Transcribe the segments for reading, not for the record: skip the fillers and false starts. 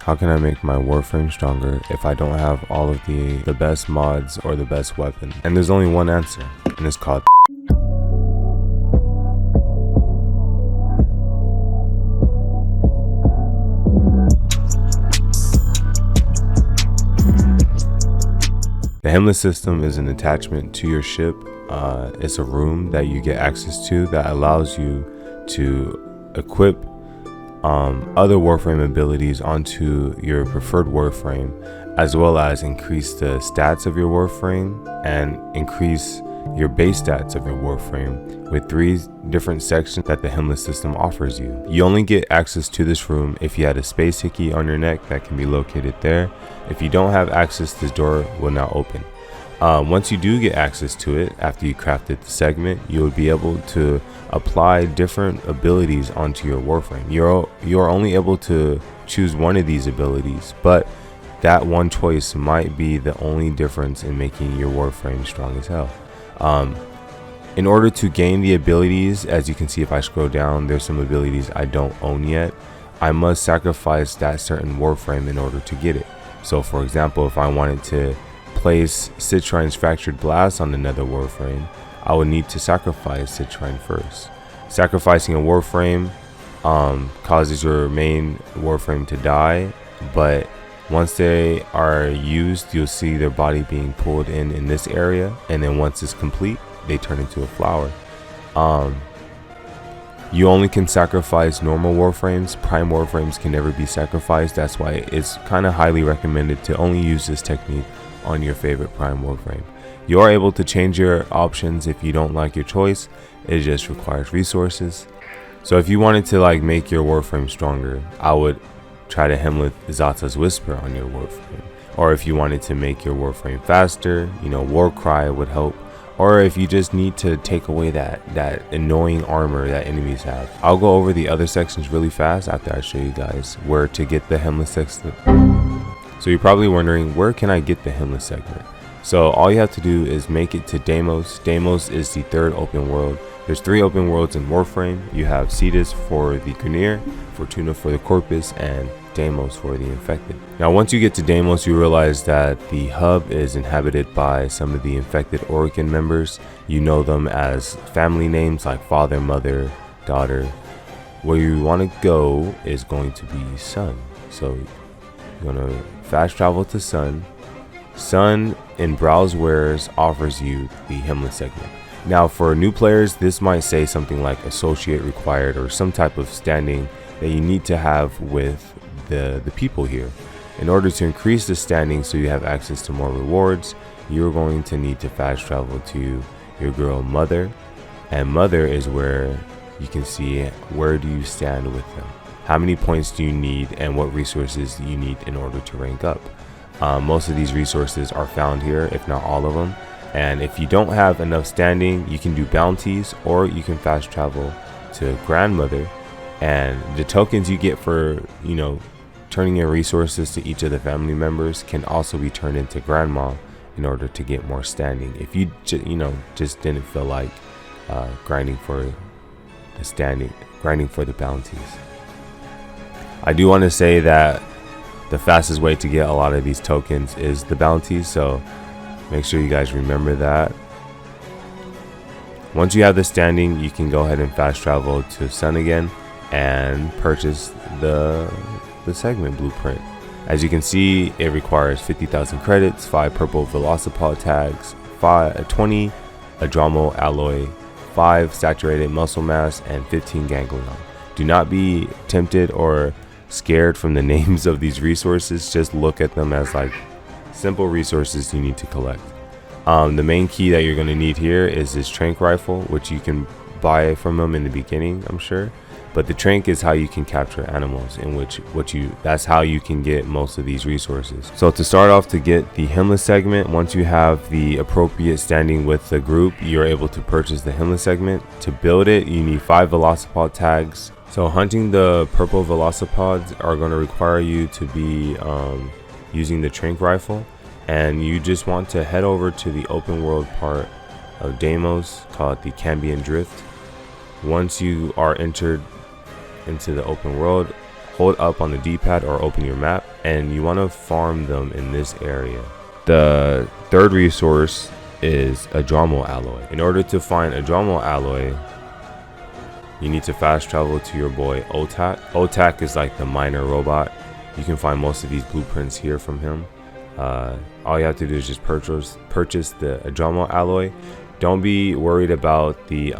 How can I make my Warframe stronger if I don't have all of the best mods or the best weapon? And there's only one answer, and it's called the Helmith system is an attachment to your ship. It's a room that you get access to that allows you to equip other Warframe abilities onto your preferred Warframe, as well as increase the stats of your Warframe and increase your base stats of your Warframe with 3 different sections that the Helmith system offers you. You only get access to this room if you had a space hickey on your neck that can be located there. If you don't have access, this door will not open. Once you do get access to it, after you crafted the segment, you will be able to apply different abilities onto your Warframe. You're only able to choose one of these abilities, but that one choice might be the only difference in making your Warframe strong as hell. In order to gain the abilities, as you can see if I scroll down, there's some abilities I don't own yet. I must sacrifice that certain Warframe in order to get it. So for example, if I wanted to place Citrine's Fractured Blast on another Warframe, I would need to sacrifice Citrine first. Sacrificing a Warframe causes your main Warframe to die, but once they are used, you'll see their body being pulled in this area, and then once it's complete, they turn into a flower. You only can sacrifice normal Warframes. Prime Warframes can never be sacrificed. That's why it's kind of highly recommended to only use this technique on your favorite Prime Warframe. You are able to change your options if you don't like your choice. It just requires resources. So if you wanted to make your Warframe stronger, I would try to Helmith Zata's Whisper on your Warframe. Or if you wanted to make your Warframe faster, Warcry would help. Or if you just need to take away that annoying armor that enemies have. I'll go over the other sections really fast after I show you guys where to get the Helmith segment. So you're probably wondering, where can I get the Helmith segment? So all you have to do is make it to Deimos. Deimos is the 3rd open world. There's 3 open worlds in Warframe. You have Cetus for the Grineer, Fortuna for the Corpus, and Deimos for the Infected. Now once you get to Deimos, you realize that the hub is inhabited by some of the infected Orokin members. You know them as family names like father, mother, daughter. Where you want to go is going to be Sun. So you're going to fast travel to Sun. Sun in Browse Wares offers you the Helmith segment. Now for new players, this might say something like associate required or some type of standing that you need to have with the people here. In order to increase the standing so you have access to more rewards, you're going to need to fast travel to your girl Mother, and Mother is where you can see where do you stand with them, how many points do you need, and what resources do you need in order to rank up. Most of these resources are found here, if not all of them. And if you don't have enough standing, you can do bounties, or you can fast travel to Grandmother, and the tokens you get for turning in resources to each of the family members can also be turned into Grandma in order to get more standing. If you just didn't feel like grinding for the standing, grinding for the bounties. I do want to say that the fastest way to get a lot of these tokens is the bounties, so make sure you guys remember that. Once you have the standing, you can go ahead and fast travel to Sun again and purchase the segment blueprint. As you can see, it requires 50,000 credits, 5 purple Velocipod tags, 20 Adromo alloy, 5 saturated muscle mass, and 15 ganglion. Do not be tempted or scared from the names of these resources. Just look at them as simple resources you need to collect. The main key that you're going to need here is this trank rifle, which you can buy from them in the beginning, I'm sure. But the trank is how you can capture animals, in which that's how you can get most of these resources. So to start off, to get the Helmith segment, once you have the appropriate standing with the group, you're able to purchase the Helmith segment. To build it, you need 5 Velocipod tags. So hunting the purple Velocipods are going to require you to be using the trank rifle, and you just want to head over to the open world part of Deimos called the Cambion Drift. Once you are entered into the open world, hold up on the D-pad or open your map, and you want to farm them in this area. The third resource is a Dromel alloy. In order to find a Dromel alloy, you need to fast travel to your boy Otak. Otak is like the miner robot. You can find most of these blueprints here from him. All you have to do is just purchase the Dromel alloy. Don't be worried about the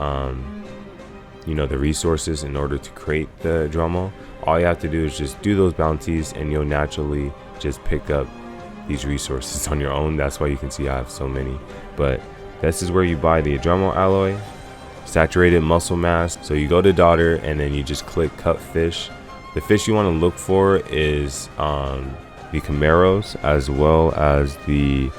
the resources in order to create the Dromel. All you have to do is just do those bounties, and you'll naturally just pick up these resources on your own. That's why you can see I have so many. But this is where you buy the Dromel alloy, saturated muscle mass. So you go to daughter, and then you just click cut fish. The fish you want to look for is the Chimeros as well as the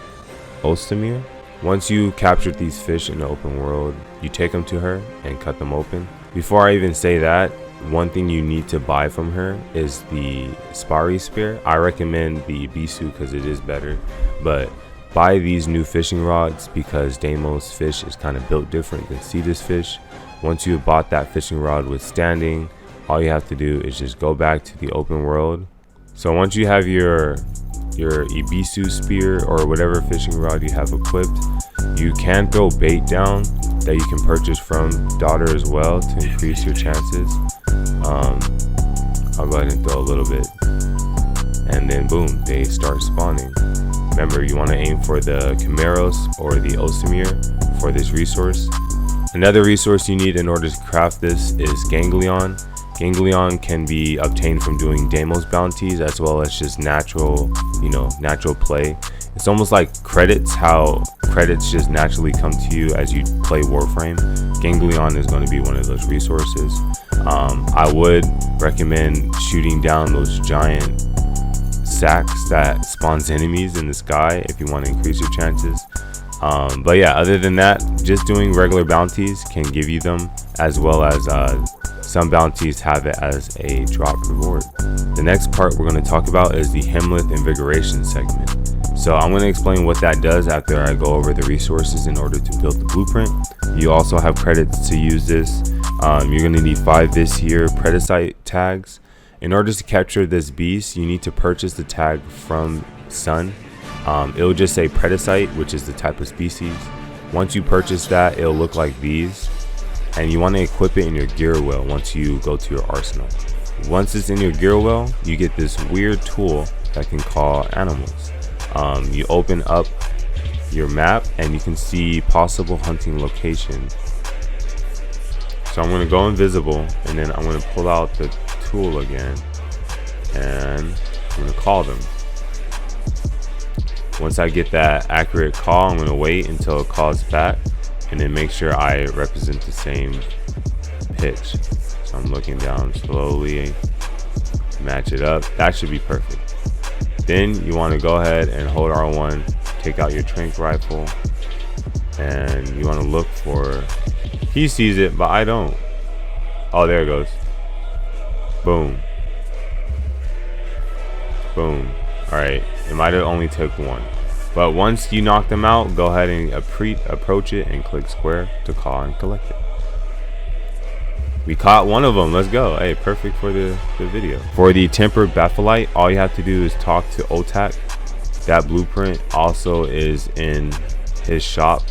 Ostamir. Once you capture these fish in the open world, you take them to her and cut them open. Before I even say that, one thing you need to buy from her is the Spari Spear. I recommend the Bisu because it is better, but buy these new fishing rods because Deimos fish is kind of built different than Cetus fish. Once you have bought that fishing rod with standing, all you have to do is just go back to the open world. So once you have your Ibisu spear or whatever fishing rod you have equipped, you can throw bait down that you can purchase from daughter as well to increase your chances. I'll go ahead and throw a little bit, and then boom, they start spawning. Remember, you want to aim for the Chimeros or the Osamir for this resource. Another resource you need in order to craft this is Ganglion. Ganglion can be obtained from doing Deimos bounties as well as just natural play. It's almost like credits, how credits just naturally come to you as you play Warframe. Ganglion is going to be one of those resources. I would recommend shooting down those giant sacks that spawns enemies in the sky if you want to increase your chances. But yeah, other than that, just doing regular bounties can give you them, as well as some bounties have it as a drop reward. The next part we're going to talk about is the Helmith Invigoration segment. So I'm going to explain what that does after I go over the resources in order to build the blueprint. You also have credits to use this. You're going to need 5 this year Predacite tags. In order to capture this beast, you need to purchase the tag from Sun. It'll just say Predacite, which is the type of species. Once you purchase that, it'll look like these, and you want to equip it in your gear wheel once you go to your arsenal. Once it's in your gear wheel, you get this weird tool that can call animals. You open up your map and you can see possible hunting locations. So I'm going to go invisible, and then I'm going to pull out the tool again, and I'm going to call them. Once I get that accurate call, I'm going to wait until it calls back, and then make sure I represent the same pitch. So I'm looking down slowly, match it up. That should be perfect. Then you want to go ahead and hold R1, take out your trank rifle, and you want to look for, he sees it, but I don't. Oh, there it goes. Boom. Boom. All right, it might have only took one, but once you knock them out, go ahead and approach it and click square to call and collect it. We caught one of them. Let's go. Hey, perfect for the video. For the tempered Bapholite, all you have to do is talk to Otak. That blueprint also is in his shop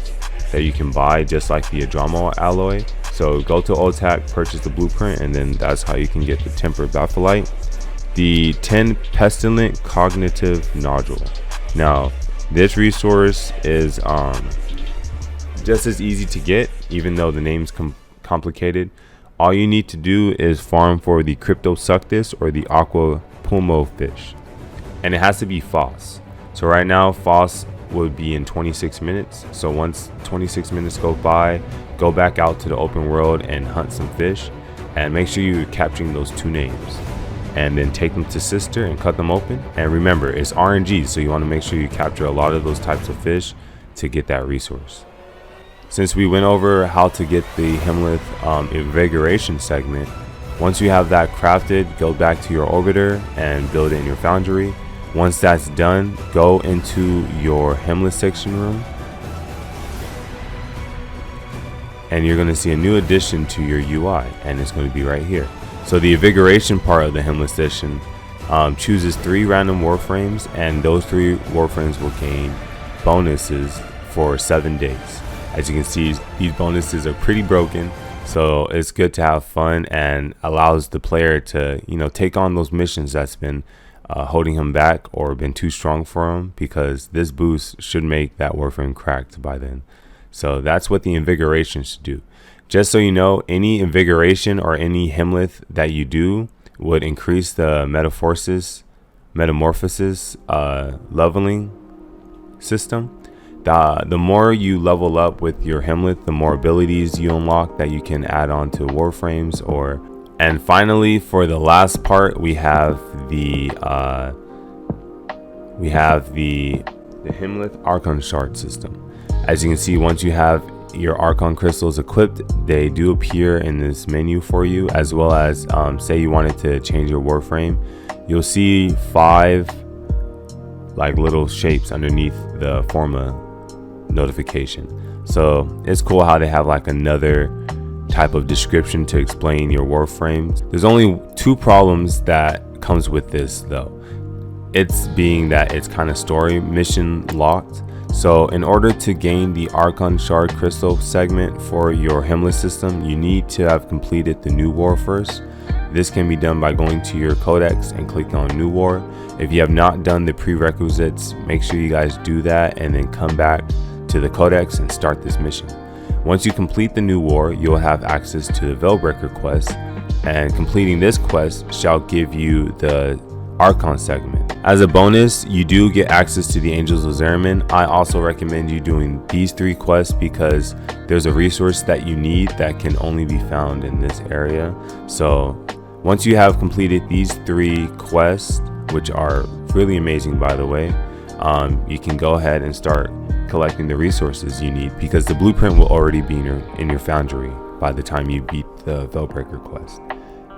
that you can buy, just like the Dromel alloy. So go to Otak, purchase the blueprint, and then that's how you can get the tempered Bapholite. The 10 pestilent cognitive nodule. Now this resource is just as easy to get, even though the name's complicated. All you need to do is farm for the Cryptosuctus or the Aqua Pulmo fish, and it has to be Foss. So right now Foss would be in 26 minutes. So once 26 minutes go by, go back out to the open world and hunt some fish, and make sure you're capturing those 2 names, and then take them to Sister and cut them open. And remember, it's RNG, so you want to make sure you capture a lot of those types of fish to get that resource. Since we went over how to get the Helmith Invigoration segment, once you have that crafted, go back to your orbiter and build it in your foundry. Once that's done, go into your Helmith section room, and you're going to see a new addition to your UI, and it's going to be right here. So the Invigoration part of the Helmith Edition chooses 3 random Warframes, and those 3 Warframes will gain bonuses for 7 days. As you can see, these bonuses are pretty broken, so it's good to have fun and allows the player to, you know, take on those missions that's been holding him back or been too strong for him, because this boost should make that Warframe cracked by then. So that's what the Invigoration should do. Just so you know, any Invigoration or any Helmith that you do would increase the metamorphosis leveling system. The more you level up with your Helmith, the more abilities you unlock that you can add on to Warframes. And finally, for the last part, we have the Helmith Archon Shard system. As you can see, once you have your Archon crystals equipped, they do appear in this menu for you, as well as say you wanted to change your Warframe, you'll see 5 like little shapes underneath the Forma notification. So it's cool how they have like another type of description to explain your Warframes. There's only 2 problems that comes with this though. It's being that it's kind of story mission locked. So in order to gain the Archon Shard crystal segment for your Helmith system, you need to have completed the New War first. This can be done by going to your codex and clicking on New War. If you have not done the prerequisites, make sure you guys do that and then come back to the codex and start this mission. Once you complete the New War, you'll have access to the Veilbreaker quest, and completing this quest shall give you the Archon segment. As a bonus, you do get access to the Angels of Zariman. I also recommend you doing these 3 quests because there's a resource that you need that can only be found in this area. So once you have completed these 3 quests, which are really amazing by the way, you can go ahead and start collecting the resources you need, because the blueprint will already be in your foundry by the time you beat the Veilbreaker quest.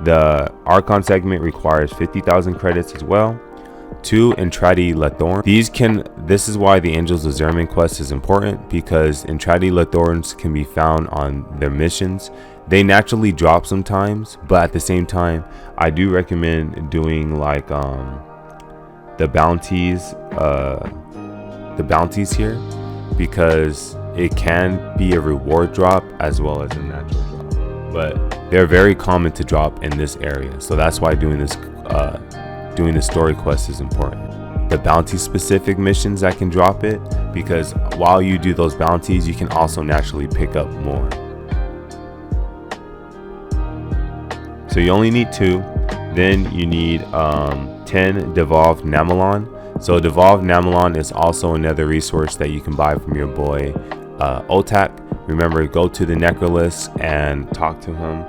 The Archon segment requires 50,000 credits as well. 2 Entradi Lethorn. This is why the Angels of Zariman quest is important, because Entradi Lethorns can be found on their missions. They naturally drop sometimes, but at the same time, I do recommend doing like the bounties here, because it can be a reward drop as well as a natural drop, but they're very common to drop in this area. So that's why doing the story quest is important. The bounty specific missions that can drop it, because while you do those bounties, you can also naturally pick up more. So you only need 2. Then you need 10 Devolved Namelon. So Devolved Namelon is also another resource that you can buy from your boy Otak. Remember, go to the Necrolis and talk to him,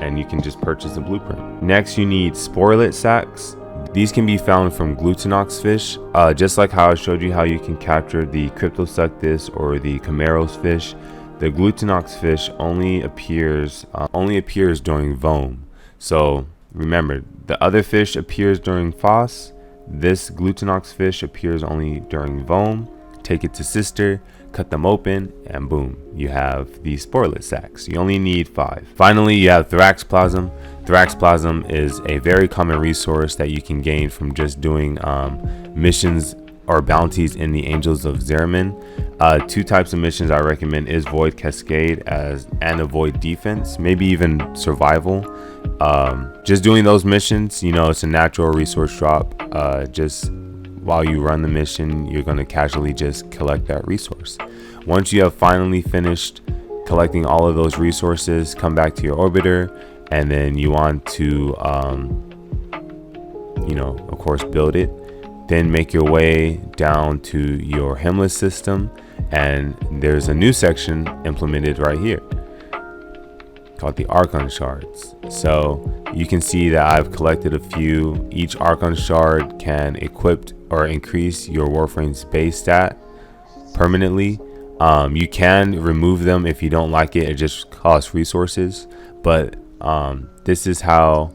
and you can just purchase the blueprint. Next, you need Sporelet Sacks. These can be found from Glutinox fish, just like how I showed you how you can capture the Cryptosuctus or the Camaros fish. The Glutinox fish only appears during Vohm. So remember, the other fish appears during Foss. This Glutinox fish appears only during Vohm. Take it to Sister, cut them open, and boom, you have these Sporelet Sacks. You only need 5. Finally, you have Thraxplasm. Thraxplasm is a very common resource that you can gain from just doing missions or bounties in the Angels of Zariman. 2 types of missions I recommend is Void Cascade and a Void Defense, maybe even Survival. Just doing those missions, you know, it's a natural resource drop. Just while you run the mission, you're going to casually just collect that resource. Once you have finally finished collecting all of those resources, come back to your orbiter, and then you want to you know, of course, build it. Then make your way down to your Helmith system, and there's a new section implemented right here called the Archon Shards. So you can see that I've collected a few. Each Archon Shard can equip or increase your Warframe's base stat permanently. You can remove them if you don't like it. It just costs resources, but this is how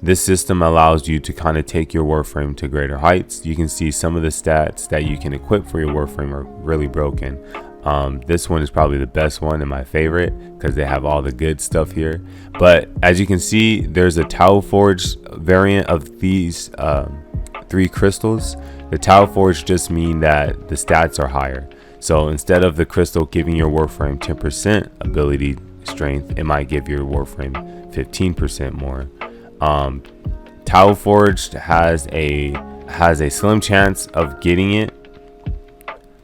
this system allows you to kind of take your Warframe to greater heights. You can see some of the stats that you can equip for your Warframe are really broken. This one is probably the best one and my favorite because they have all the good stuff here. But as you can see, there's a Tau Forge variant of these 3 crystals. The Tau Forge just mean that the stats are higher. So instead of the crystal giving your Warframe 10% ability strength, it might give your Warframe 15% more. Tau Forged has a slim chance of getting it.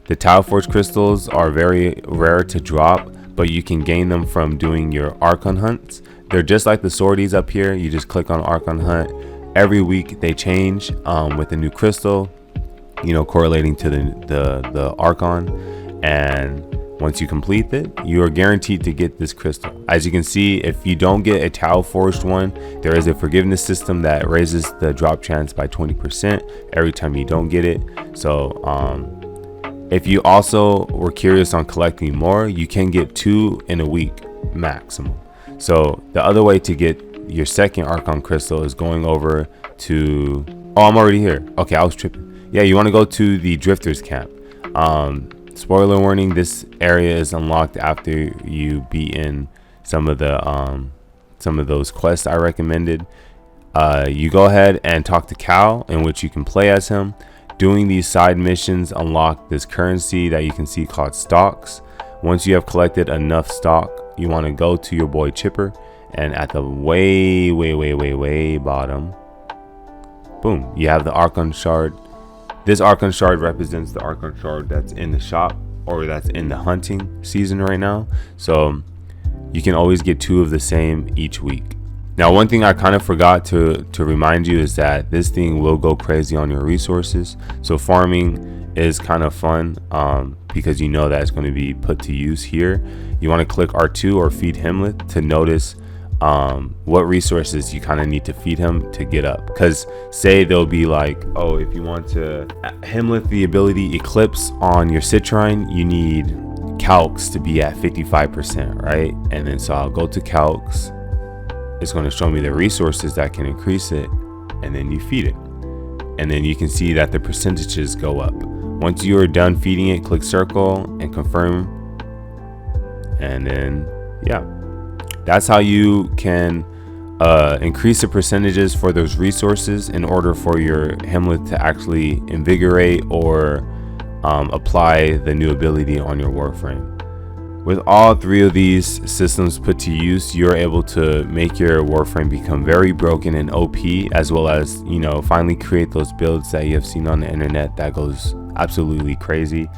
The Tau Forge crystals are very rare to drop, but you can gain them from doing your Archon hunts. They're just like the sorties up here. You just click on Archon hunt. Every week they change with a new crystal, you know, correlating to the Archon. And once you complete it, you are guaranteed to get this crystal. As you can see, if you don't get a Tau Forged one, there is a forgiveness system that raises the drop chance by 20% every time you don't get it. So if you also were curious on collecting more, you can get 2 in a week maximum. So the other way to get your second Archon crystal is going over to, oh, I'm already here. Okay, I was tripping. Yeah, you want to go to the Drifters camp. Spoiler warning, this area is unlocked after you beat in some of those quests I recommended. You go ahead and talk to Cal, in which you can play as him. Doing these side missions unlock this currency that you can see called stocks. Once you have collected enough stock, you want to go to your boy Chipper, and at the way bottom, boom, you have the Archon Shard. This Archon Shard represents the Archon Shard that's in the shop, or that's in the hunting season right now. So you can always get 2 of the same each week. Now, one thing I kind of forgot to remind you is that this thing will go crazy on your resources. So farming is kind of fun because you know that it's going to be put to use here. You want to click R2 or feed Helmith to notice what resources you kind of need to feed him to get up. Because say they'll be like, oh, if you want to Helmith the ability Eclipse on your Citrine, you need calcs to be at 55%, right? And then so I'll go to calcs. It's going to show me the resources that can increase it, and then you feed it, and then you can see that the percentages go up. Once you are done feeding it, click circle and confirm, and then yeah, that's how you can increase the percentages for those resources in order for your Helmith to actually invigorate or apply the new ability on your Warframe. With all 3 of these systems put to use, you're able to make your Warframe become very broken and OP, as well as, you know, finally create those builds that you have seen on the internet that goes absolutely crazy.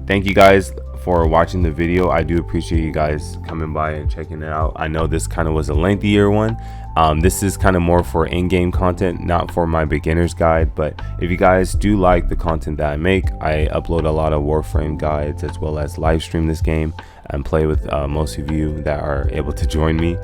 Thank you guys for watching the video. I do appreciate you guys coming by and checking it out. I know this kind of was a lengthier one. This is kind of more for in-game content, not for my beginner's guide. But if you guys do like the content that I make, I upload a lot of Warframe guides as well as live stream this game and play with most of you that are able to join me.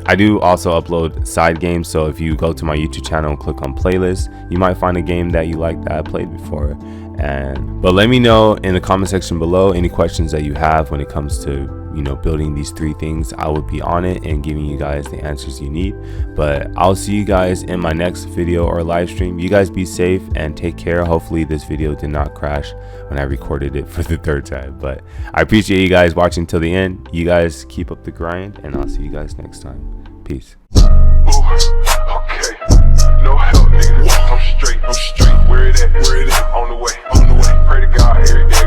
I do also upload side games, so if you go to my YouTube channel and click on playlist, you might find a game that you like that I played before. But let me know in the comment section below any questions that you have when it comes to, you know, building these 3 things. I will be on it and giving you guys the answers you need. But I'll see you guys in my next video or live stream. You guys be safe and take care. Hopefully this video did not crash when I recorded it for the 3rd time. But I appreciate you guys watching till the end. You guys keep up the grind, and I'll see you guys next time. Peace. Ooh, okay. No help, nigga. I'm straight. Where it at? On the way. Pray to God every day.